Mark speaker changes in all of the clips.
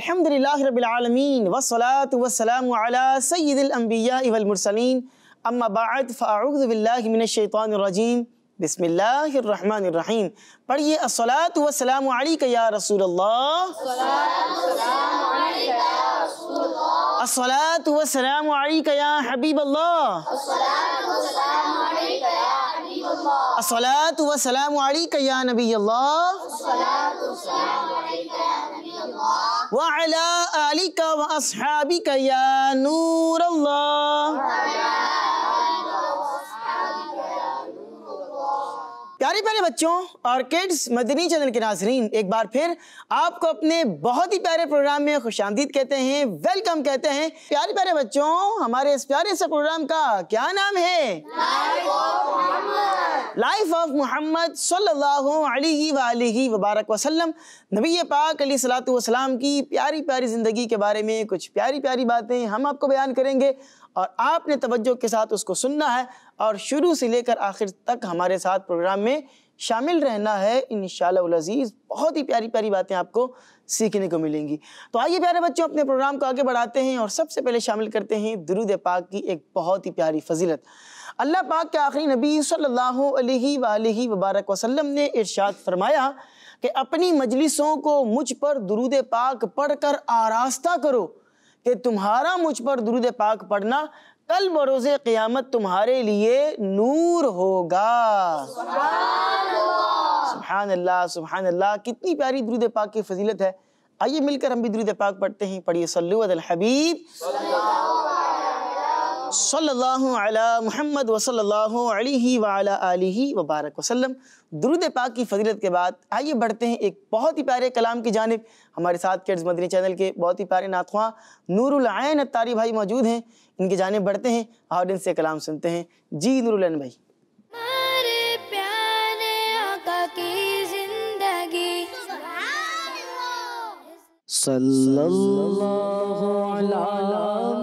Speaker 1: الحمدللہ رب العالمین والصلاة والسلام علی سید الانبیاء والمرسلین اما بعد فاعوذ باللہ من الشیطان الرجیم بسم اللہ الرحمن الرحیم۔ پڑھیے الصلاة والسلام علیک یا رسول اللہ، الصلاة والسلام علیک یا حبیب اللہ، الصلاة والسلام علیک یا نبی اللہ، وعلی آلک واصحابک یا نور اللہ۔ پیارے پیارے بچوں اور کڈز مدنی چینل کے ناظرین، ایک بار پھر آپ کو اپنے بہت ہی پیارے پروگرام میں خوش آمدید کہتے ہیں، ویلکم کہتے ہیں۔ پیارے پیارے بچوں، ہمارے اس پیارے سے پروگرام کا کیا نام ہے؟ لائف آف محمد صلی اللہ علیہ وآلہ وبارک وسلم۔ نبی پاک علیہ الصلوۃ والسلام کی پیاری پیاری زندگی کے بارے میں کچھ پیاری پیاری باتیں ہم آپ کو بیان کریں گے، اور آپ نے توجہ کے ساتھ اس کو سننا ہے اور شروع سے لے کر آخر تک ہمارے ساتھ پروگرام میں شامل رہنا ہے۔ انشاءاللہ العزیز بہت ہی پیاری پیاری باتیں آپ کو سیکھنے کو ملیں گی۔ تو آئیے پیارے بچوں، اپنے پروگرام کو آگے بڑھاتے ہیں اور سب سے پہلے شامل کرتے ہیں درود پاک کی ایک بہت ہی پیاری فضیلت۔ اللہ پاک کے آخری نبی صلی اللہ علیہ وآلہ وبارک وسلم نے ارشاد فرمایا کہ اپنی مجلسوں کو مجھ پر درود پاک پڑھ کر آراستہ کرو کہ تمہارا مجھ پر درود پاک پڑھنا کل بروز قیامت تمہارے لیے نور ہوگا۔ سبحان اللہ سبحان اللہ، کتنی پیاری درود پاک کی فضیلت ہے۔ آئیے مل کر ہم بھی درود پاک پڑھتے ہیں۔ پڑھیے صلو علی الحبیب صلی اللہ علی محمد وصلی اللہ علیہ وعلی آلہ وبارک وسلم۔ درود پاک کی فضیلت کے بعد آئیے بڑھتے ہیں ایک بہت ہی پیارے کلام کی جانب۔ ہمارے ساتھ کڈز مدنی چینل کے بہت ہی پیارے نعت خواں نور العین اتاری بھائی موجود ہیں، ان کی جانب بڑھتے ہیں اور ان سے کلام سنتے ہیں۔ جی نور العین بھائی۔
Speaker 2: ہمارے پیارے آقا کی زندگی
Speaker 3: صلی اللہ علی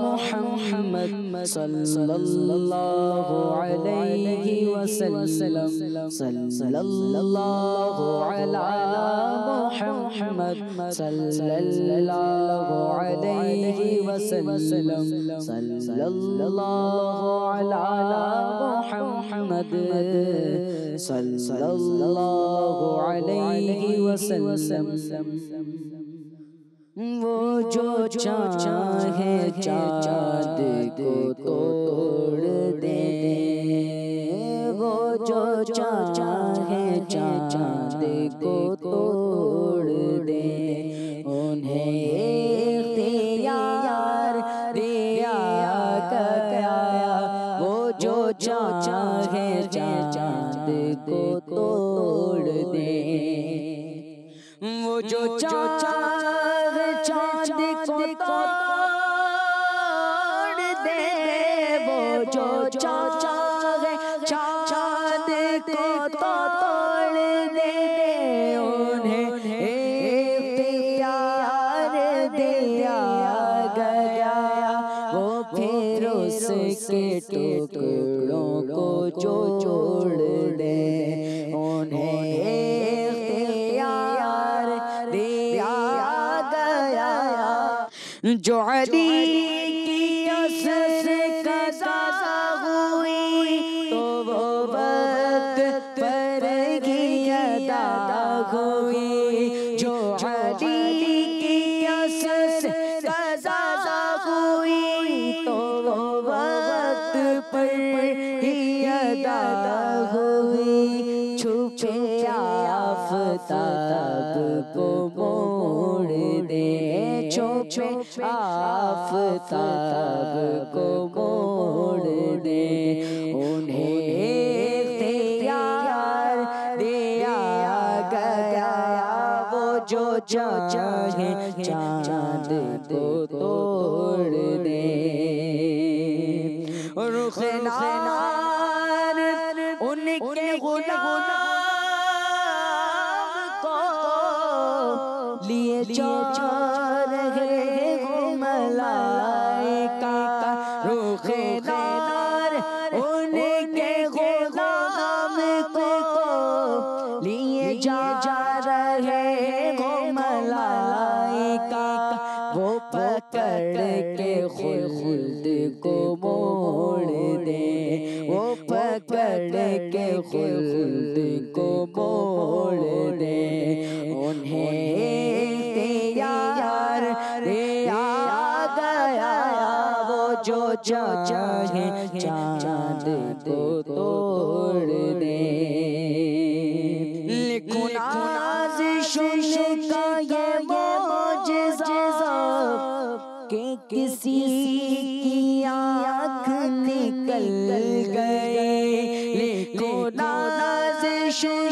Speaker 3: محمد صلی اللہ علیہ وسلم، صلی اللہ علی محمد صلی اللہ علیہ وسلم، صلی اللہ علی محمد صلی اللہ علیہ وسلم۔ وہ جو چاہے چاند کو توڑ دے، وہ جو چاہے چاند کو توڑ دے، انہیں اختیار دیا گیا، وہ جو چاہے چاند کو توڑ دے، وہ جو چاند کو توڑ دے، وہ جو چاہے چاند کو توڑ دے، انہیں اختیار دیا گیا، وہ پھر اس کے ٹکڑوں کو جوڑ دے، انہیں جو علی کی اسس قضا ہوئی تو وہ وقت پر ہی ادا ہوئی، جو علی کی اسس قضا ہوئی تو وہ وقت پر ہی ادا ہوئی، چھپے آفتاب کو موڑ دے، چھپے آفتاب کو موڑ دے، انہیں اختیار دیا گیا، وہ جو چاہے چاند کو توڑ دے، رخ نار ان کے غلام کو لیے جا رہے ہو ملائکہ، رخ نار ان کے غلام کو لیے جا رہے ہو ملائکہ، خلد کو موڑ دے، وہ پکڑ کے خلد کو موڑ دے، انہیں اختیار دیا گیا وہ جو چاہے چاند کو توڑ دے۔ لکھو نازشوں کا یہ معجزہ کہ کسی کی آنکھ نکل گئے، لکھو نازشوں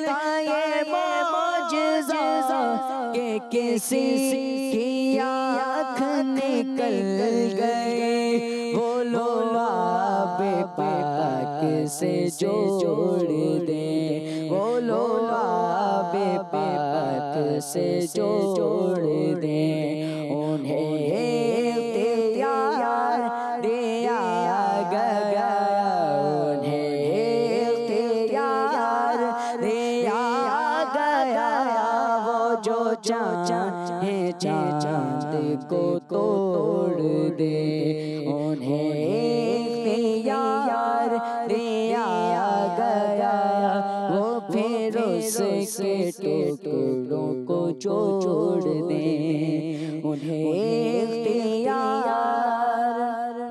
Speaker 3: کا یہ معجزہ کہ کسی کی آنکھ نکل گئے، وہ لوگ آب پاک سے جوڑ دے، وہ لوگ آب پاک سے جوڑ دے، انہیں اختیار دیا گیا، انہیں اختیار دیا گیا، وہ جو چاہے چاند کو توڑ دے، انہیں اختیار دیا گیا، وہ پھر اس کے ٹکڑوں کو جوڑ دے، انہیں اختیار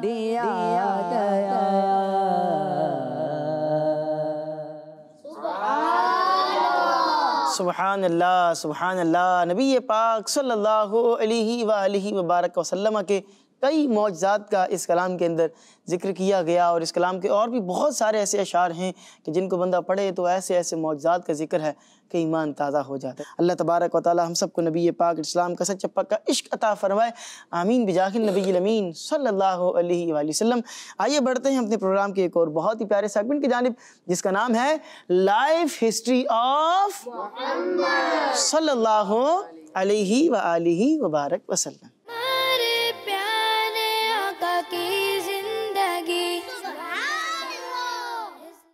Speaker 3: دیا گیا۔
Speaker 1: سبحان اللہ، سبحان اللہ۔ نبی پاک صلی اللہ علیہ وآلہ وبارک وسلم کے کئی معجزات کا اس کلام کے اندر ذکر کیا گیا، اور اس کلام کے اور بھی بہت سارے ایسے اشعار ہیں کہ جن کو بندہ پڑھے تو ایسے ایسے معجزات کا ذکر ہے کہ ایمان تازہ ہو جاتا ہے۔ اللہ تبارک و تعالی ہم سب کو نبی پاک اسلام کا سچا پکا عشق عطا فرمائے، آمین بجاہ النبی الامین صلی اللہ علیہ وآلہ وسلم۔ آئیے بڑھتے ہیں اپنے پروگرام کے ایک اور بہت ہی پیارے سیگمنٹ کی جانب، جس کا نام ہے لائف ہسٹری آف محمد صلی اللہ علیہ وآلہ وبارک وسلم۔
Speaker 2: ہمارے پیارے آقا کی زندگی۔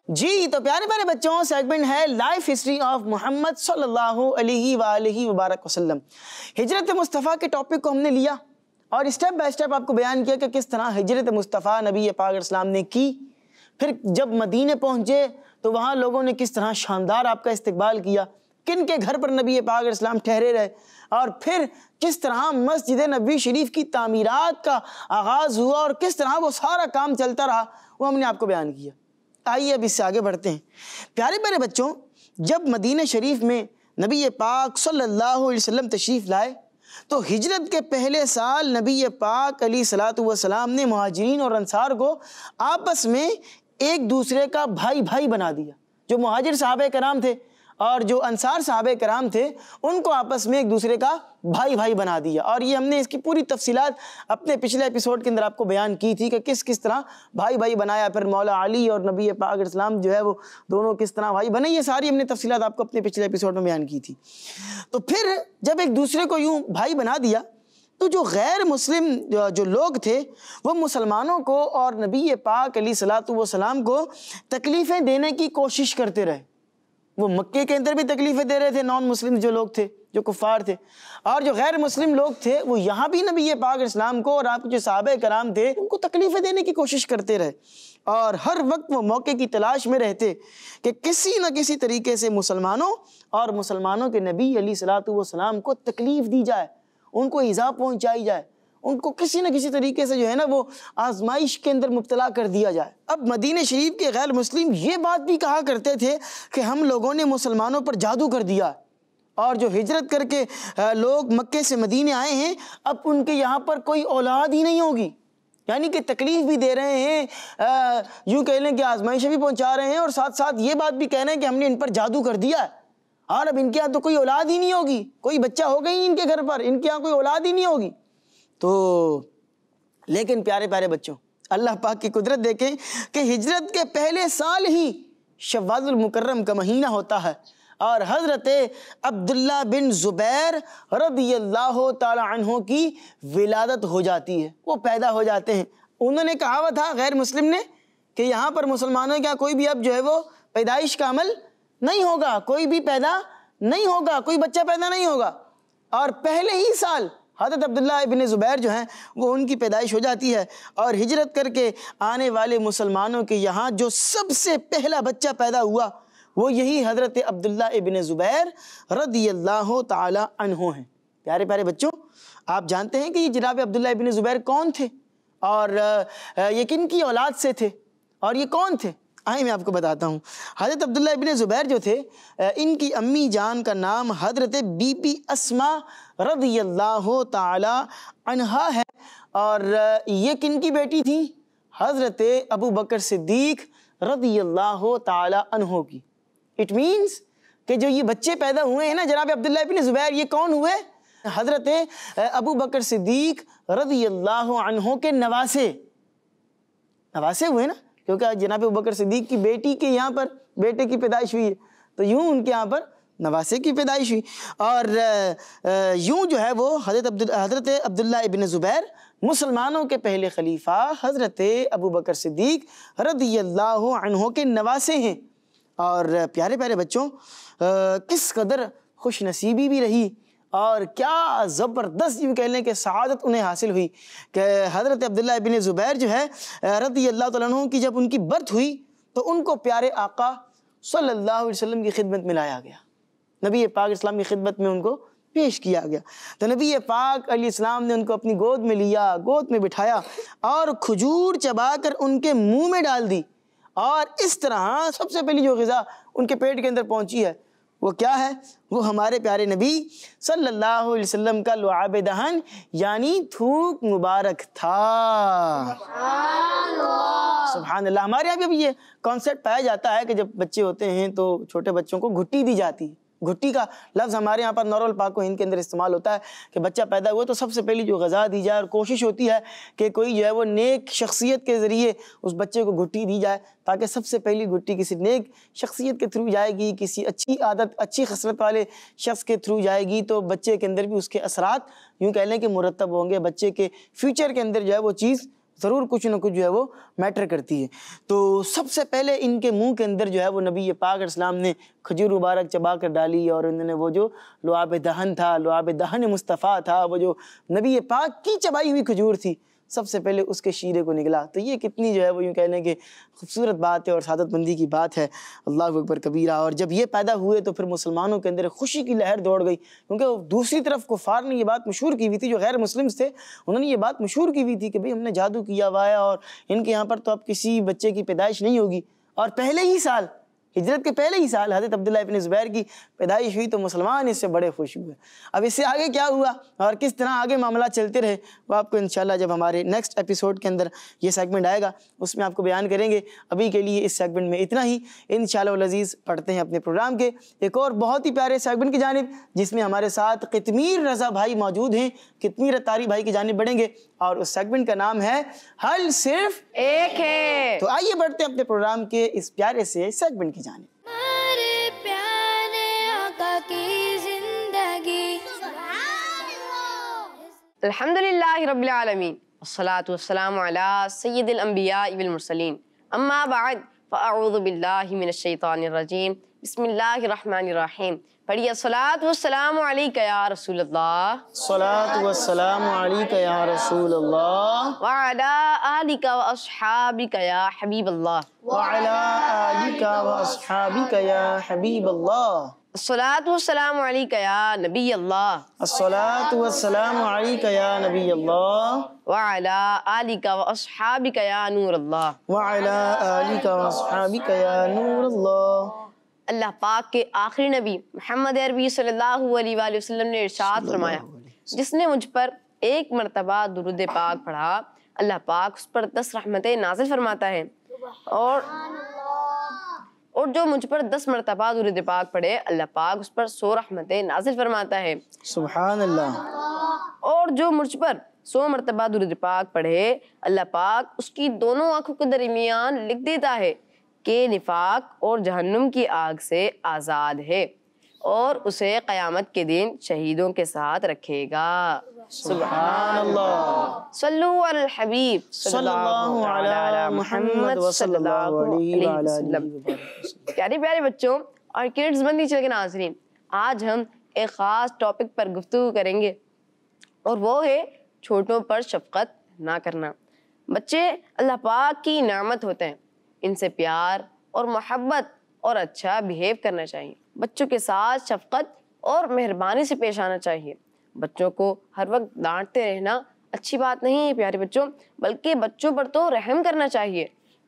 Speaker 1: جی تو پیارے پیارے بچوں، سیگمنٹ ہے لائف ہسٹری آف محمد صلی اللہ علیہ وآلہ وبارک وسلم۔ ہجرت مصطفیٰ کے ٹاپک کو ہم نے لیا اور اسٹیپ بائی اسٹیپ آپ کو بیان کیا کہ کس طرح ہجرت مصطفیٰ نبی پاک علیہ السلام نے کی، پھر جب مدینے پہنچے تو وہاں لوگوں نے کس طرح شاندار آپ کا استقبال کیا، کن کے گھر پر نبی پاک علیہ السلام ٹھہرے رہے، اور پھر کس طرح مسجد نبوی شریف کی تعمیرات کا آغاز ہوا اور کس طرح وہ سارا کام چلتا رہا، وہ ہم نے آپ کو بیان کیا۔ آئیے اب اس سے آگے بڑھتے ہیں۔ پیارے پیارے بچوں، جب مدینہ شریف میں نبی پاک صلی اللہ علیہ وسلم تشریف لائے تو ہجرت کے پہلے سال نبی پاک علیہ الصلوۃ والسلام نے مہاجرین اور انصار کو آپس میں ایک دوسرے کا بھائی بھائی بنا دیا۔ جو مہاجر صحابہ کرام تھے اور جو انصار صحابہ کرام تھے، ان کو آپس میں ایک دوسرے کا بھائی بھائی بنا دیا، اور یہ ہم نے اس کی پوری تفصیلات اپنے پچھلے ایپیسوڈ کے اندر آپ کو بیان کی تھی کہ کس کس طرح بھائی بھائی بنایا، پھر مولا علی اور نبی پاک علیہ السلام جو ہے وہ دونوں کس طرح بھائی بنے، یہ ساری ہم نے تفصیلات آپ کو اپنے پچھلے ایپیسوڈ میں بیان کی تھی۔ تو پھر جب ایک دوسرے کو یوں بھائی بنا دیا تو جو غیر مسلم جو لوگ تھے وہ مسلمانوں کو اور نبی پاک علیہ الصلوۃ والسلام کو تکلیفیں دینے کی کوشش کرتے رہے۔ وہ مکے کے اندر بھی تکلیفیں دے رہے تھے، نان مسلم جو لوگ تھے، جو کفار تھے، اور جو غیر مسلم لوگ تھے وہ یہاں بھی نبی پاک علیہ السلام کو اور آپ کے جو صحابہ کرام تھے ان کو تکلیفیں دینے کی کوشش کرتے رہے، اور ہر وقت وہ موقع کی تلاش میں رہتے کہ کسی نہ کسی طریقے سے مسلمانوں اور مسلمانوں کے نبی علیہ الصلوۃ والسلام کو تکلیف دی جائے، ان کو ایذا پہنچائی جائے، ان کو کسی نہ کسی طریقے سے جو ہے نا وہ آزمائش کے اندر مبتلا کر دیا جائے۔ اب مدینہ شریف کے غیر مسلم یہ بات بھی کہا کرتے تھے کہ ہم لوگوں نے مسلمانوں پر جادو کر دیا، اور جو ہجرت کر کے لوگ مکے سے مدینے آئے ہیں اب ان کے یہاں پر کوئی اولاد ہی نہیں ہوگی، یعنی کہ تکلیف بھی دے رہے ہیں، یوں کہہ لیں کہ آزمائشیں بھی پہنچا رہے ہیں، اور ساتھ ساتھ یہ بات بھی کہہ رہے ہیں کہ ہم نے ان پر جادو کر دیا ہے اور اب ان کے یہاں تو کوئی اولاد ہی نہیں ہوگی، کوئی بچہ ہوگا ہی نہیں ان کے گھر پر، ان کے یہاں کوئی اولاد ہی نہیں ہوگی۔ تو لیکن پیارے پیارے بچوں، اللہ پاک کی قدرت دیکھیں کہ ہجرت کے پہلے سال ہی شوال المکرم کا مہینہ ہوتا ہے، اور حضرت عبداللہ بن زبیر رضی اللہ تعالی عنہ کی ولادت ہو جاتی ہے، وہ پیدا ہو جاتے ہیں۔ انہوں نے کہا ہوا تھا غیر مسلم نے کہ یہاں پر مسلمانوں کا کوئی بھی اب جو ہے وہ پیدائش کا عمل نہیں ہوگا، کوئی بھی پیدا نہیں ہوگا، کوئی بچہ پیدا نہیں ہوگا، اور پہلے ہی سال حضرت عبداللہ ابن زبیر جو ہیں وہ ان کی پیدائش ہو جاتی ہے، اور ہجرت کر کے آنے والے مسلمانوں کے یہاں جو سب سے پہلا بچہ پیدا ہوا وہ یہی حضرت عبداللہ ابن زبیر رضی اللہ تعالی عنہ ہیں۔ پیارے پیارے بچوں، آپ جانتے ہیں کہ یہ جناب عبداللہ ابن زبیر کون تھے اور یہ کن کی اولاد سے تھے اور یہ کون تھے؟ آئیں میں آپ کو بتاتا ہوں۔ حضرت عبداللہ ابن زبیر جو تھے ان کی امی جان کا نام حضرت بی بی اسماء رضی اللہ تعالی عنہا ہے، اور یہ کن کی بیٹی تھی؟ حضرت ابو بکر صدیق رضی اللہ تعالی عنہ کی۔ اٹ مینس کہ جو یہ بچے پیدا ہوئے ہیں نا جناب عبداللہ ابن زبیر، یہ کون ہوئے؟ حضرت ابو بکر صدیق رضی اللہ عنہ کے نواسے ہوئے نا، کیونکہ جناب ابو بکر صدیق کی بیٹی کے یہاں پر بیٹے کی پیدائش ہوئی ہے، تو یوں ان کے یہاں پر نواسے کی پیدائش ہوئی، اور یوں جو ہے وہ حضرت عبداللہ ابن زبیر مسلمانوں کے پہلے خلیفہ حضرت ابو بکر صدیق رضی اللہ عنہ کے نواسے ہیں۔ اور پیارے پیارے بچوں، کس قدر خوش نصیبی بھی رہی اور کیا زبردست یوں کہہ لیں کہ سعادت انہیں حاصل ہوئی کہ حضرت عبداللہ ابن زبیر جو ہے رضی اللہ تعالیٰ عنہ کی جب ان کی برتھ ہوئی تو ان کو پیارے آقا صلی اللہ علیہ وسلم کی خدمت میں لایا گیا، نبی پاک اسلام کی خدمت میں ان کو پیش کیا گیا۔ تو نبی پاک علیہ السلام نے ان کو اپنی گود میں لیا، گود میں بٹھایا اور کھجور چبا کر ان کے منہ میں ڈال دی، اور اس طرح سب سے پہلی جو غذا ان کے پیٹ کے اندر پہنچی ہے وہ کیا ہے؟ وہ ہمارے پیارے نبی صلی اللہ علیہ وسلم کا لعاب دہن یعنی تھوک مبارک تھا۔ سبحان اللہ۔ ہمارے یہاں بھی یہ کانسیپٹ پایا جاتا ہے کہ جب بچے ہوتے ہیں تو چھوٹے بچوں کو گھٹی دی جاتی ہے۔ گھٹی کا لفظ ہمارے یہاں پر نورل پاک و ہند کے اندر استعمال ہوتا ہے کہ بچہ پیدا ہوا تو سب سے پہلی جو غذا دی جائے، اور کوشش ہوتی ہے کہ کوئی جو ہے وہ نیک شخصیت کے ذریعے اس بچے کو گھٹی دی جائے، تاکہ سب سے پہلی گھٹی کسی نیک شخصیت کے تھرو جائے گی، کسی اچھی عادت اچھی خصلت والے شخص کے تھرو جائے گی، تو بچے کے اندر بھی اس کے اثرات یوں کہہ لیں کہ مرتب ہوں گے، بچے کے فیوچر کے اندر جو ہے وہ چیز ضرور کچھ نہ کچھ جو ہے وہ میٹر کرتی ہے۔ تو سب سے پہلے ان کے منہ کے اندر جو ہے وہ نبی پاک علیہ السلام نے کھجور مبارک چبا کر ڈالی، اور انہوں نے وہ جو لعاب دہن تھا، لعاب دہن مصطفیٰ تھا، وہ جو نبی پاک کی چبائی ہوئی کھجور تھی، سب سے پہلے اس کے شیرے کو نگلا۔ تو یہ کتنی جو ہے وہ یوں کہہ لیں کہ خوبصورت بات ہے اور سعادت مندی کی بات ہے، اللہ اکبر کبیرہ۔ اور جب یہ پیدا ہوئے تو پھر مسلمانوں کے اندر خوشی کی لہر دوڑ گئی، کیونکہ دوسری طرف کفار نے یہ بات مشہور کی ہوئی تھی، جو غیر مسلمز تھے انہوں نے یہ بات مشہور کی ہوئی تھی کہ بھئی ہم نے جادو کیا ہوا ہے اور ان کے یہاں پر تو اب کسی بچے کی پیدائش نہیں ہوگی۔ اور پہلے ہی سال، ہجرت کے پہلے ہی سال حضرت عبداللہ ابن زبیر کی پیدائش ہوئی تو مسلمان اس سے بڑے خوش ہوئے۔ اب اس سے آگے کیا ہوا اور کس طرح آگے معاملات چلتے رہے وہ آپ کو انشاءاللہ جب ہمارے نیکسٹ ایپیسوڈ کے اندر یہ سیگمنٹ آئے گا اس میں آپ کو بیان کریں گے۔ ابھی کے لیے اس سیگمنٹ میں اتنا ہی، انشاءاللہ العزیز پڑھتے ہیں اپنے پروگرام کے ایک اور بہت ہی پیارے سیگمنٹ کی جانب، جس میں ہمارے ساتھ قطمیر رضا بھائی موجود ہیں۔ قطمیر اتاری بھائی کی جانب بڑھیں گے اور اس سیگمنٹ کا نام ہے حل صرف ایک ہے۔ تو آئیے بڑھتے ہیں اپنے پروگرام کے اس پیارے سے سیگمنٹ کی جانب۔
Speaker 2: ہمارے پیارے آقا کی زندگی،
Speaker 4: الحمدللہ رب العالمین، والصلاة والسلام علی سید الانبیاء والمرسلین، اما بعد فاعوذ باللہ من الشیطان الرجیم، بسم اللہ الرحمن الرحیم۔ پڑھیے الصلاة والسلام علیکہ یا رسول اللہ،
Speaker 1: الصلاة والسلام علیکہ یا رسول اللہ،
Speaker 4: وعلی آلکہ واصحابکہ یا حبیب اللہ،
Speaker 1: وعلی آلکہ واصحابکہ یا حبیب اللہ،
Speaker 4: الصلاة والسلام علیکہ یا نبی اللہ،
Speaker 1: الصلاة والسلام علیکہ یا نبی اللہ،
Speaker 4: وعلی آلکہ واصحابکہ یا نور اللہ۔
Speaker 1: وعلی آلکہ واصحابکہ یا نور اللہ۔
Speaker 4: اللہ پاک کے آخری نبی محمد عربی صلی اللہ علیہ وآلہ وسلم نے ارشاد فرمایا، جس نے مجھ پر ایک مرتبہ درود پاک پڑھا اللہ پاک اس پر 10 رحمتیں نازل فرماتا ہے، اور جو مجھ پر 10 مرتبہ درود پاک پڑھے اللہ پاک اس پر 100 رحمتیں نازل فرماتا ہے۔
Speaker 1: سبحان اللہ۔
Speaker 4: اور جو مجھ پر 100 مرتبہ درود پاک پڑھے اللہ پاک اس کی دونوں آنکھوں کے درمیان لکھ دیتا ہے کہ نفاق اور جہنم کی آگ سے آزاد ہے، اور اسے قیامت کے دن شہیدوں کے ساتھ رکھے گا۔
Speaker 1: سبحان اللہ۔
Speaker 4: صلو علی الحبیب
Speaker 1: صلی اللہ علی محمد وصلی اللہ علیہ وسلم۔
Speaker 4: پیارے پیارے بچوں اور کڈز بندی چل کے ناظرین، آج ہم ایک خاص ٹاپک پر گفتگو کریں گے، اور وہ ہے چھوٹوں پر شفقت نہ کرنا۔ بچے اللہ پاک کی نعمت ہوتے ہیں، ان سے پیار اور محبت اور اچھا بیہیو کرنا چاہیے۔ بچوں کے ساتھ شفقت اور مہربانی سے پیش آنا چاہیے۔ بچوں کو ہر وقت ڈانٹتے رہنا اچھی بات نہیں ہے پیارے بچوں، بلکہ بچوں پر تو رحم کرنا چاہیے،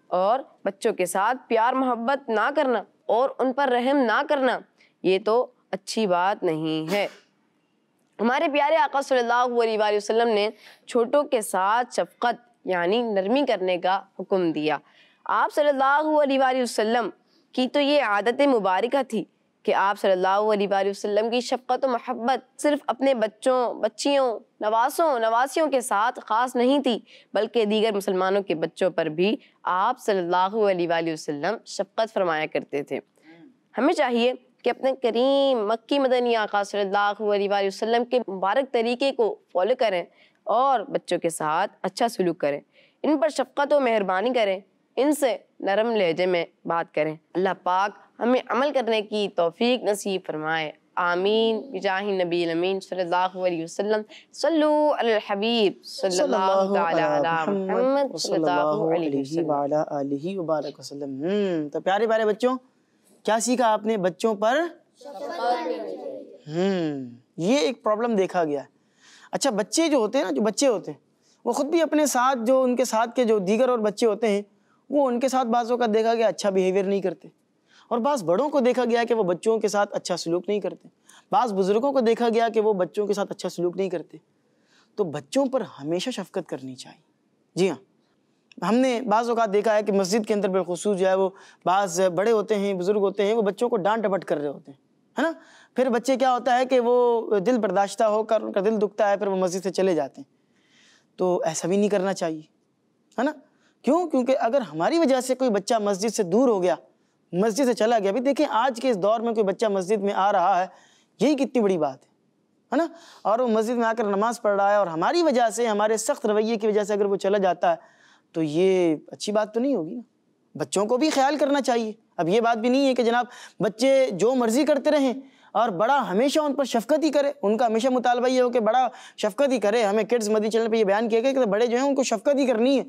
Speaker 4: اور بچوں کے ساتھ پیار محبت نہ کرنا اور ان پر رحم نہ کرنا یہ تو اچھی بات نہیں ہے۔ ہمارے پیارے آقا صلی اللہ علیہ وآلہ وسلم نے چھوٹوں کے ساتھ شفقت یعنی نرمی کرنے کا حکم دیا۔ آپ صلی اللہ علیہ وآلہ وسلم کی تو یہ عادت مبارکہ تھی کہ آپ صلی اللہ علیہ وآلہ وسلم کی شفقت و محبت صرف اپنے بچوں، بچیوں، نواسوں، نواسیوں کے ساتھ خاص نہیں تھی، بلکہ دیگر مسلمانوں کے بچوں پر بھی آپ صلی اللہ علیہ وآلہ وسلم شفقت فرمایا کرتے تھے۔ ہمیں چاہیے کہ اپنے کریم مکی مدنی آقا صلی اللہ علیہ وآلہ وسلم کے مبارک طریقے کو فالو کریں اور بچوں کے ساتھ اچھا سلوک کریں، ان پر شفقت و مہربانی کریں، ان سے نرم لہجے میں بات کریں۔ اللہ پاک ہمیں عمل کرنے کی توفیق نصیب فرمائے، آمین بجاہ نبی الامین صلی اللہ علیہ وسلم۔ صلو علی الحبیب صلی اللہ تعالی علی محمد صلی اللہ علیہ وسلم
Speaker 1: وعلی آلہ وبارک وسلم۔ تو پیارے پیارے بچوں، کیا سیکھا آپ نے؟ بچوں پر یہ ایک پرابلم دیکھا گیا ہے۔ اچھا، بچے جو ہوتے ہیں نا، جو بچے ہوتے ہیں وہ خود بھی اپنے ساتھ جو ان کے ساتھ کے جو دیگر اور بچے ہوتے ہیں وہ ان کے ساتھ بعضوں کا دیکھا گیا اچھا بیہیویئر نہیں کرتے، اور بعض بڑوں کو دیکھا گیا کہ وہ بچوں کے ساتھ اچھا سلوک نہیں کرتے، بعض بزرگوں کو دیکھا گیا کہ وہ بچوں کے ساتھ اچھا سلوک نہیں کرتے۔ تو بچوں پر ہمیشہ شفقت کرنی چاہیے۔ جی ہاں، ہم نے بعض اوقات دیکھا ہے کہ مسجد کے اندر بالخصوص جو ہے وہ بعض بڑے ہوتے ہیں، بزرگ ہوتے ہیں، وہ بچوں کو ڈانٹ ڈپٹ کر رہے ہوتے ہیں، ہے نا۔ پھر بچے کیا ہوتا ہے کہ وہ دل برداشتہ ہو کر ان کا دل دکھتا ہے، پھر وہ مسجد سے چلے جاتے ہیں۔ تو ایسا بھی نہیں کرنا چاہیے، ہے نا۔ کیوں؟ کیونکہ اگر ہماری وجہ سے کوئی بچہ مسجد سے دور ہو گیا، مسجد سے چلا گیا، بھی دیکھیں آج کے اس دور میں کوئی بچہ مسجد میں آ رہا ہے، یہی کتنی بڑی بات ہے نا، اور وہ مسجد میں آ کر نماز پڑھ رہا ہے، اور ہماری وجہ سے، ہمارے سخت رویے کی وجہ سے اگر وہ چلا جاتا ہے تو یہ اچھی بات تو نہیں ہوگی نا۔ بچوں کو بھی خیال کرنا چاہیے۔ اب یہ بات بھی نہیں ہے کہ جناب بچے جو مرضی کرتے رہیں اور بڑا ہمیشہ ان پر شفقت ہی کرے، ان کا ہمیشہ مطالبہ یہ ہو کہ بڑا شفقت ہی کرے۔ ہمیں کڈز مدنی چینل پہ یہ بیان کیا گیا کہ بڑے جو ہیں ان کو شفقت ہی کرنی ہے،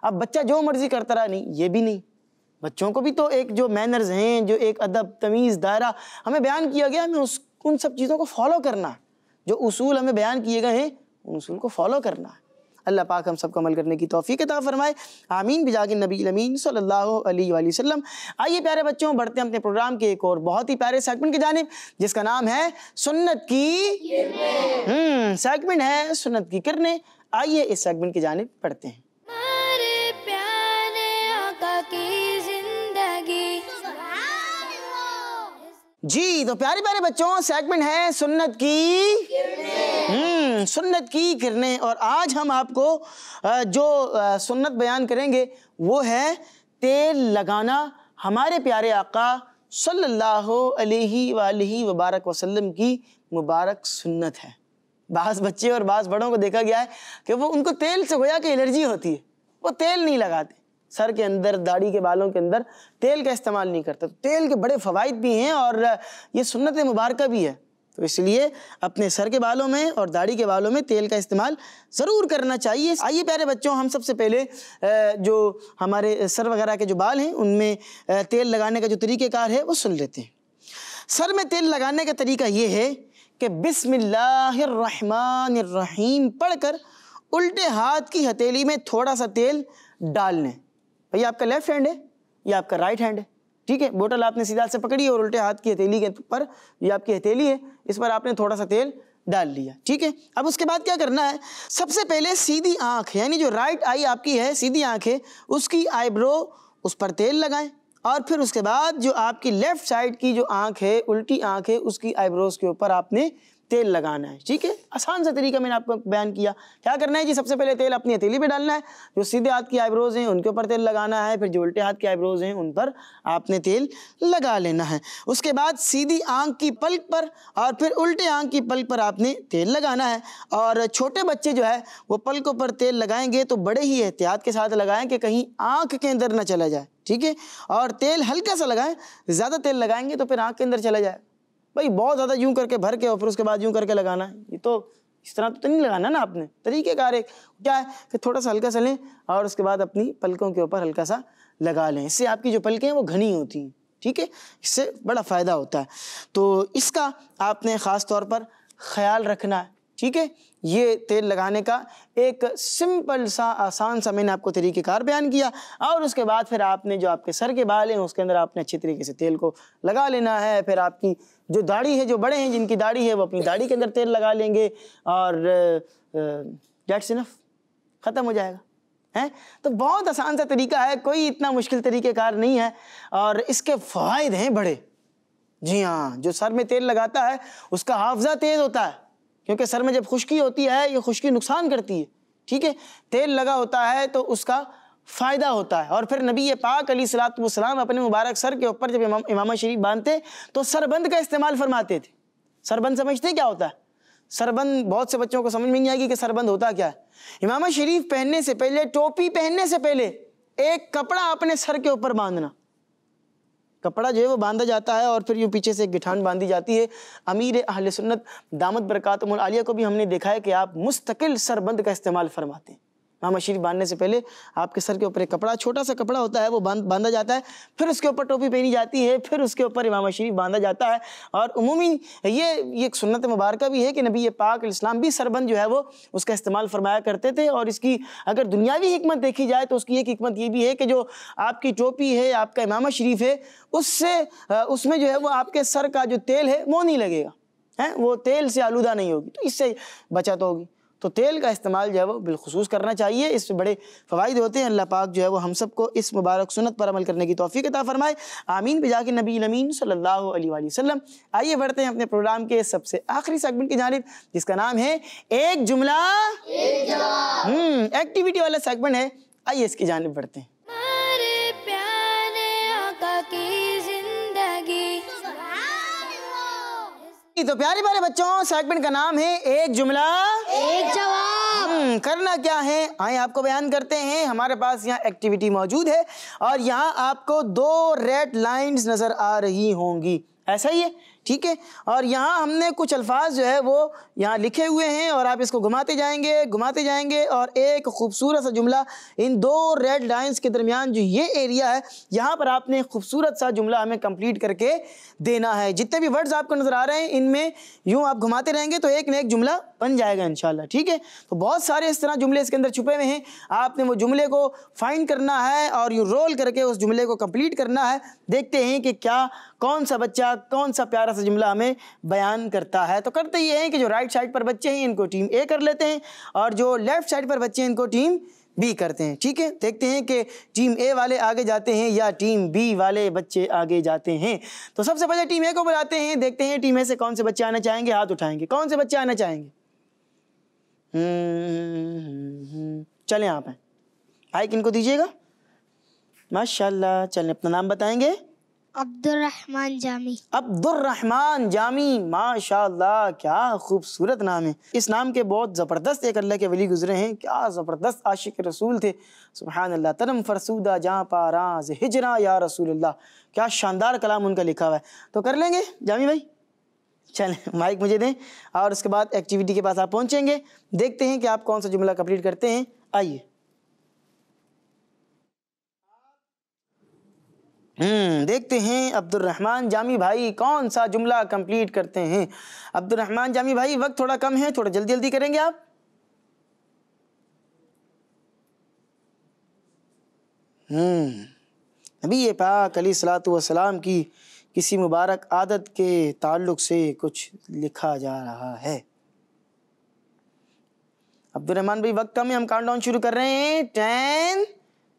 Speaker 1: اب بچہ جو مرضی کرتا رہا، نہیں، یہ بھی نہیں۔ بچوں کو بھی تو ایک جو مینرز ہیں، جو ایک ادب تمیز دائرہ ہمیں بیان کیا گیا، ہمیں ان سب چیزوں کو فالو کرنا ہے، جو اصول ہمیں بیان کیے گئے ہیں ان اصول کو فالو کرنا ہے۔ اللہ پاک ہم سب کو عمل کرنے کی توفیق عطا فرمائے، آمین بجاہ نبی الامین صلی اللہ علیہ وآلہ وسلم۔ آئیے پیارے بچوں، بڑھتے ہیں اپنے پروگرام کے ایک اور بہت ہی پیارے سیگمنٹ کی جانب، جس کا نام ہے سنت کی کرنیں۔ سیگمنٹ ہے سنت کی کرنیں۔ آئیے اس سیگمنٹ کی جانب پڑھتے ہیں۔
Speaker 2: ہمارے پیارے آقا کی زندگی،
Speaker 1: جی تو پیارے پیارے بچوں، سیگمنٹ ہے سنت کی کرنیں۔ سنت کی کرنیں، اور آج ہم آپ کو جو سنت بیان کریں گے وہ ہے تیل لگانا۔ ہمارے پیارے آقا صلی اللہ علیہ وآلہ وبارک وسلم کی مبارک سنت ہے۔ بعض بچے اور بعض بڑوں کو دیکھا گیا ہے کہ وہ ان کو تیل سے گویا کہ الرجی ہوتی ہے، وہ تیل نہیں لگاتے، سر کے اندر، داڑھی کے بالوں کے اندر تیل کا استعمال نہیں کرتے۔ تو تیل کے بڑے فوائد بھی ہیں اور یہ سنت مبارکہ بھی ہے، تو اس لیے اپنے سر کے بالوں میں اور داڑھی کے بالوں میں تیل کا استعمال ضرور کرنا چاہیے۔ آئیے پیارے بچوں، ہم سب سے پہلے جو ہمارے سر وغیرہ کے جو بال ہیں ان میں تیل لگانے کا جو طریقہ کار ہے وہ سن لیتے ہیں۔ سر میں تیل لگانے کا طریقہ یہ ہے کہ بسم اللہ الرحمن الرحیم پڑھ کر الٹے ہاتھ کی ہتھیلی میں تھوڑا سا تیل ڈال لیں۔ بھئی آپ کا لیفٹ ہینڈ ہے یا آپ کا رائٹ ہینڈ ہے، ٹھیک ہے، بوٹل آپ نے سیدھا سے پکڑی اور الٹے ہاتھ کی ہتھیلی کے پر، یہ آپ کی ہتھیلی ہے، اس پر آپ نے تھوڑا سا تیل ڈال لیا، ٹھیک ہے۔ اب اس کے بعد کیا کرنا ہے؟ سب سے پہلے سیدھی آنکھ، یعنی جو رائٹ آئی آپ کی ہے، سیدھی آنکھ ہے، اس کی آئی برو، اس پر تیل لگائیں، اور پھر اس کے بعد جو آپ کی لیفٹ سائڈ کی جو آنکھ ہے، الٹی آنکھ ہے، اس کی آئی بروز کے اوپر آپ نے تیل لگانا ہے، ٹھیک ہے۔ آسان سا طریقہ میں نے آپ کو بیان کیا۔ کیا کرنا ہے جی؟ سب سے پہلے تیل اپنی ہتھیلی پہ ڈالنا ہے، جو سیدھے ہاتھ کی آئی بروز ہیں ان کے اوپر تیل لگانا ہے، پھر جو الٹے ہاتھ کی آئی بروز ہیں ان پر آپ نے تیل لگا لینا ہے۔ اس کے بعد سیدھی آنکھ کی پلک پر اور پھر الٹے آنکھ کی پلک پر آپ نے تیل لگانا ہے۔ اور چھوٹے بچے جو ہے وہ پلکوں پر تیل لگائیں گے تو بڑے ہی احتیاط کے ساتھ لگائیں کہ کہیں آنکھ کے اندر نہ چلا جائے، ٹھیک ہے۔ اور تیل ہلکا سا لگائیں، زیادہ تیل لگائیں گے تو پھر آنکھ کے اندر چلا جائے۔ بھائی بہت زیادہ یوں کر کے بھر کے اور پھر اس کے بعد یوں کر کے لگانا ہے، یہ تو اس طرح تو نہیں لگانا نا آپ نے. طریقہ کار ایک کیا ہے کہ تھوڑا سا ہلکا سا لیں اور اس کے بعد اپنی پلکوں کے اوپر ہلکا سا لگا لیں. اس سے آپ کی جو پلکیں ہیں وہ گھنی ہوتی ہیں. ٹھیک ہے, اس سے بڑا فائدہ ہوتا ہے. تو اس کا آپ نے خاص طور پر خیال رکھنا ہے. ٹھیک ہے, یہ تیل لگانے کا ایک سمپل سا آسان سا میں نے آپ کو طریقہ کار بیان کیا. اور اس کے بعد پھر آپ نے جو آپ کے سر کے بال ہیں اس کے اندر آپ نے اچھے طریقے سے تیل کو لگا لینا ہے. پھر آپ کی جو داڑھی ہے, جو بڑے ہیں جن کی داڑھی ہے وہ اپنی داڑھی کے اندر تیل لگا لیں گے اور دیٹس انف, ختم ہو جائے گا. تو بہت آسان سا طریقہ ہے, کوئی اتنا مشکل طریقہ کار نہیں ہے اور اس کے فوائد ہیں بڑے. جی ہاں, جو سر میں تیل لگاتا ہے اس کا حافظہ تیز ہوتا ہے, کیونکہ سر میں جب خشکی ہوتی ہے یہ خشکی نقصان کرتی ہے. ٹھیک ہے, تیل لگا ہوتا ہے تو اس کا فائدہ ہوتا ہے. اور پھر نبی پاک علیہ الصلوۃ والسلام اپنے مبارک سر کے اوپر جب امامہ شریف باندھتے تو سربند کا استعمال فرماتے تھے. سربند سمجھتے ہیں کیا ہوتا ہے؟ سربند بہت سے بچوں کو سمجھ میں نہیں آئے گی کہ سربند ہوتا کیا ہے. امامہ شریف پہننے سے پہلے, ٹوپی پہننے سے پہلے ایک کپڑا اپنے سر کے اوپر باندھنا. کپڑا جو ہے وہ باندھا جاتا ہے اور پھر یوں پیچھے سے ایک گٹھان باندھی جاتی ہے. امیر اہل سنت دامت برکاتہم العالیہ کو بھی ہم نے دیکھا ہے کہ آپ مستقل سربند کا استعمال فرماتے ہیں. امامہ شریف باندھنے سے پہلے آپ کے سر کے اوپر ایک کپڑا, چھوٹا سا کپڑا ہوتا ہے, وہ باندھا جاتا ہے. پھر اس کے اوپر ٹوپی پہنی جاتی ہے, پھر اس کے اوپر امامہ شریف باندھا جاتا ہے. اور عمومی یہ ایک سنت مبارکہ بھی ہے کہ نبی پاک علیہ السلام بھی سربند جو ہے وہ اس کا استعمال فرمایا کرتے تھے. اور اس کی اگر دنیاوی حکمت دیکھی جائے تو اس کی ایک حکمت یہ بھی ہے کہ جو آپ کی ٹوپی ہے, آپ کا امامہ شریف ہے, اس میں جو ہے وہ آپ کے سر کا جو تیل ہے وہ نہیں لگے گا, وہ تیل سے آلودہ نہیں ہوگی, تو اس سے بچت ہوگی. تو تیل کا استعمال جو ہے وہ بالخصوص کرنا چاہیے, اس سے بڑے فوائد ہوتے ہیں. اللہ پاک جو ہے وہ ہم سب کو اس مبارک سنت پر عمل کرنے کی توفیق عطا فرمائے, آمین بجا کے نبی امین صلی اللہ علیہ وآلہ وسلم. آئیے بڑھتے ہیں اپنے پروگرام کے سب سے آخری سیگمنٹ کی جانب, جس کا نام ہے ایک جملہ ایک جواب. ایکٹیویٹی والا سیگمنٹ ہے, آئیے اس کی جانب بڑھتے ہیں.
Speaker 2: ہمارے پیارے آقا کی زندگی.
Speaker 1: تو پیارے پیارے بچوں, سیگمنٹ کا نام ہے ایک جملہ
Speaker 2: ایک جواب.
Speaker 1: کرنا کیا ہے آئیں آپ کو بیان کرتے ہیں. ہمارے پاس یہاں ایکٹیویٹی موجود ہے اور یہاں آپ کو 2 ریڈ لائنز نظر آ رہی ہوں گی, ایسا ہی ہے. ٹھیک ہے, اور یہاں ہم نے کچھ الفاظ جو ہے وہ یہاں لکھے ہوئے ہیں اور آپ اس کو گھماتے جائیں گے اور ایک خوبصورت سا جملہ ان 2 ریڈ لائنز کے درمیان جو یہ ایریا ہے یہاں پر آپ نے خوبصورت سا جملہ ہمیں کمپلیٹ کر کے دینا ہے. جتنے بھی ورڈز آپ کو نظر آ رہے ہیں ان میں یوں آپ گھماتے رہیں گے تو ایک نہ ایک جملہ بن جائے گا انشاءاللہ. ٹھیک ہے, تو بہت سارے اس طرح جملے اس کے اندر چھپے ہوئے ہیں, آپ نے وہ جملے کو فائنڈ کرنا ہے اور یوں رول کر کے اس جملے کو کمپلیٹ کرنا ہے. دیکھتے ہیں کہ کیا کون سا بچہ کون سا پیارا سا جملہ ہمیں بیان کرتا ہے. تو کرتے یہ ہیں کہ جو رائٹ سائڈ پر بچے ہیں ان کو ٹیم اے کر لیتے ہیں اور جو لیفٹ سائڈ پر بچے ہیں ان کو ٹیم بی کرتے ہیں. ٹھیک ہے, دیکھتے ہیں کہ ٹیم اے والے آگے جاتے ہیں یا ٹیم بی والے بچے آگے جاتے ہیں. تو سب سے پہلے ٹیم اے کو بلاتے ہیں, دیکھتے ہیں ٹیم اے سے کون سے بچے آنا چاہیں گے, ہاتھ اٹھائیں گے. کون سے بچے آنا چاہیں گے؟ چلیں آپ ہیں, مائک ان کو دیجیے گا. ماشاءاللہ, چلیں اپنا نام بتائیں گے.
Speaker 2: عبد الرحمن جامی.
Speaker 1: عبد الرحمن جامی, ماشاءاللہ کیا خوبصورت نام ہے. اس نام کے بہت زبردست ایک اللہ کے ولی گزرے ہیں, کیا زبردست عاشق رسول تھے. سبحان اللہ. تنم فرسودہ جہاں پاراز ہجراں یا رسول اللہ, کیا شاندار کلام ان کا لکھا ہوا ہے. تو کر لیں گے جامی بھائی؟ چلیں مائک مجھے دیں اور اس کے بعد ایکٹیویٹی کے پاس آپ پہنچیں گے. دیکھتے ہیں کہ آپ کون سا جملہ کمپلیٹ کرتے ہیں. آئیے. دیکھتے ہیں عبد الرحمن جامی بھائی کون سا جملہ کمپلیٹ کرتے ہیں. عبد الرحمن جامی بھائی وقت تھوڑا کم ہے, تھوڑا جلدی جلدی کریں گے آپ. نبی پاک علیہ الصلوۃ والسلام کی کسی مبارک عادت کے تعلق سے کچھ لکھا جا رہا ہے. عبد الرحمن بھائی وقت کم ہے, ہم کاؤنٹ ڈاؤن شروع کر رہے ہیں. 10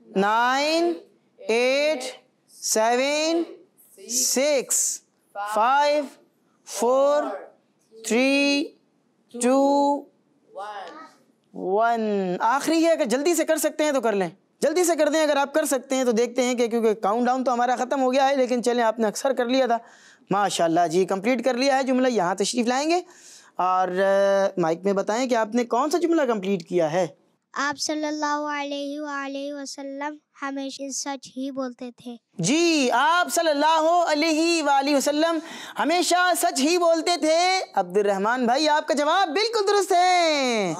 Speaker 1: 9 8 7 6 5 4 3 2 1. آخری ہے, اگر جلدی سے کر سکتے ہیں تو کر لیں, جلدی سے کر دیں اگر آپ کر سکتے ہیں تو. دیکھتے ہیں کہ کیونکہ کاؤنٹ ڈاؤن تو ہمارا ختم ہو گیا ہے, لیکن چلیں آپ نے اکثر کر لیا تھا. ماشاءاللہ جی, کمپلیٹ کر لیا ہے جملہ. یہاں تشریف لائیں گے اور مائک میں بتائیں کہ آپ نے کون سا جملہ کمپلیٹ کیا ہے.
Speaker 2: آپ صلی اللہ علیہ وآلہ وسلم ہمیشہ سچ ہی بولتے تھے۔
Speaker 1: جی، آپ صلی اللہ علیہ وآلہ وسلم ہمیشہ سچ ہی بولتے تھے۔ عبد الرحمن بھائی آپ کا جواب بالکل درست ہے،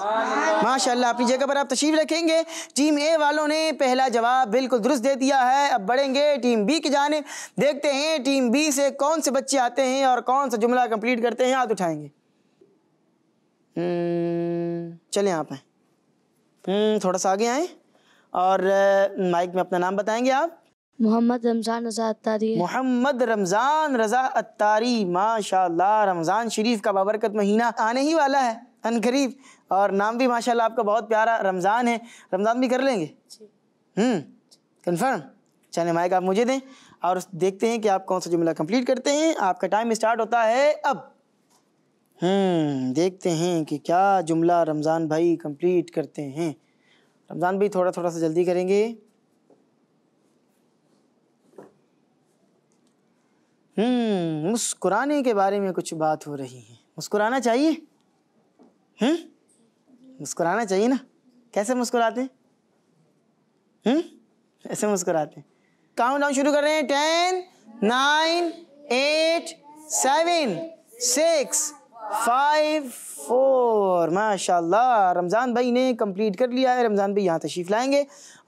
Speaker 1: ماشاءاللہ۔ اپنی جگہ پر آپ تشریف رکھیں گے۔ ٹیم اے والوں نے پہلا جواب بالکل درست دے دیا ہے۔ اب بڑھیں گے ٹیم بی کی جانب، دیکھتے ہیں ٹیم بی سے کون سے بچے آتے ہیں اور کون سا جملہ کمپلیٹ کرتے ہیں۔ ہاتھ اٹھائیں گے، چلیں آپ ہیں، تھوڑا سا آگے آئیں اور مائک میں اپنا نام بتائیں گے آپ۔
Speaker 5: محمد رمضان رضا اتاری۔
Speaker 1: محمد رمضان رضا اتاری، ماشاءاللہ۔ رمضان شریف کا بابرکت مہینہ آنے ہی والا ہے ان قریب، اور نام بھی ماشاءاللہ آپ کا بہت پیارا رمضان ہے۔ رمضان بھی کر لیں گے؟ کنفرم؟ چلیں مائک آپ مجھے دیں اور دیکھتے ہیں کہ آپ کون سا جملہ کمپلیٹ کرتے ہیں۔ آپ کا ٹائم اسٹارٹ ہوتا ہے اب۔ دیکھتے ہیں کہ کیا جملہ رمضان بھائی کمپلیٹ کرتے ہیں۔ رمضان بھائی تھوڑا سا جلدی کریں گے۔ مسکرانے کے بارے میں کچھ بات ہو رہی ہے۔ مسکرانا چاہیے؟ مسکرانا چاہیے نا؟ کیسے مسکراتے ہیں؟ ایسے مسکراتے ہیں۔ کاؤنٹ ڈاؤن شروع کر رہے ہیں۔ 10 9 8 7 6 5 4۔ ماشاءاللہ رمضان بھائی نے کمپلیٹ کر لیا ہے۔ رمضان بھائی یہاں تشریف لائیں گے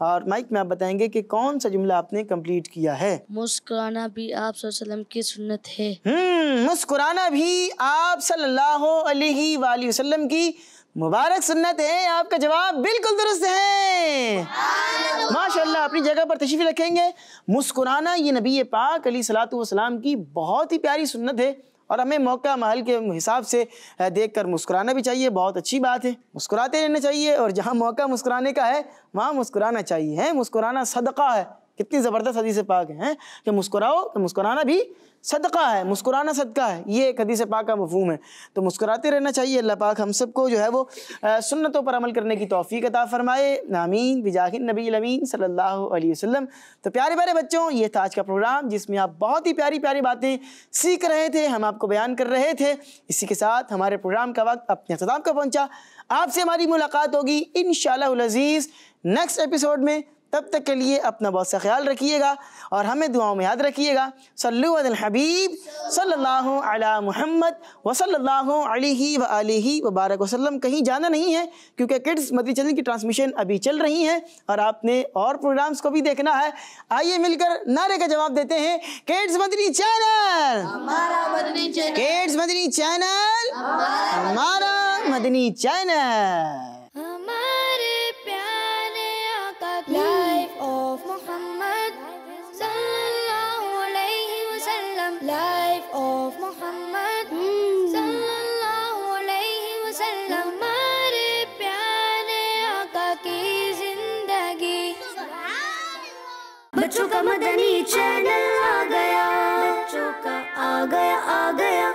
Speaker 1: اور مائک میں آپ بتائیں گے کہ کون سا جملہ آپ نے کمپلیٹ کیا ہے۔
Speaker 5: مسکرانا بھی آپ صلی اللہ علیہ وسلم کی سنت ہے۔
Speaker 1: مسکرانا بھی آپ صلی اللہ علیہ وآلہ وسلم کی مبارک سنت ہے۔ آپ کا جواب بالکل درست ہے، ماشاءاللہ۔ اپنی جگہ پر تشریف رکھیں گے۔ مسکرانا یہ نبی پاک علیہ الصلوۃ والسلام کی بہت ہی پیاری سنت ہے، اور ہمیں موقع محل کے حساب سے دیکھ کر مسکرانا بھی چاہیے۔ بہت اچھی بات ہے، مسکراتے رہنا چاہیے، اور جہاں موقع مسکرانے کا ہے وہاں مسکرانا چاہیے۔ مسکرانا صدقہ ہے۔ کتنی زبردست حدیث پاک ہے کہ مسکراؤ، کہ مسکرانا بھی صدقہ ہے، مسکرانا صدقہ ہے، یہ ایک حدیث پاک کا مفہوم ہے۔ تو مسکراتے رہنا چاہیے۔ اللہ پاک ہم سب کو جو ہے وہ سنتوں پر عمل کرنے کی توفیق عطا فرمائے، آمین بجاہ النبی الامین صلی اللہ علیہ وسلم۔ تو پیارے پیارے بچوں، یہ تھا آج کا پروگرام جس میں آپ بہت ہی پیاری پیاری باتیں سیکھ رہے تھے، ہم آپ کو بیان کر رہے تھے۔ اسی کے ساتھ ہمارے پروگرام کا وقت اپنے اختتام کا پہنچا۔ آپ سے ہماری ملاقات ہوگی انشاءاللہ العزیز نیکسٹ ایپیسوڈ میں۔ تب تک کے لیے اپنا بہت سا خیال رکھیے گا اور ہمیں دعاؤں میں یاد رکھیے گا۔ صلو علی الحبیب صلی اللہ علی محمد وصلی اللہ علیہ وآلہ وبارک وسلم۔ کہیں جانا نہیں ہے کیونکہ کڈز مدنی چینل کی ٹرانسمیشن ابھی چل رہی ہیں اور آپ نے اور پروگرامز کو بھی دیکھنا ہے۔ آئیے مل کر نعرے کا جواب دیتے ہیں، کڈز مدنی چینل ہمارا مدنی چینل، کڈز مدنی چینل ہمارا مدنی channel.
Speaker 2: Life of Muhammad sallallahu alayhi wa sallam. Life of Muhammad sallallahu alayhi wa sallam. ہمارے پیارے آقا کی زندگی۔ بچوں کا مدنی چینل آ گیا، بچوں کا آ گیا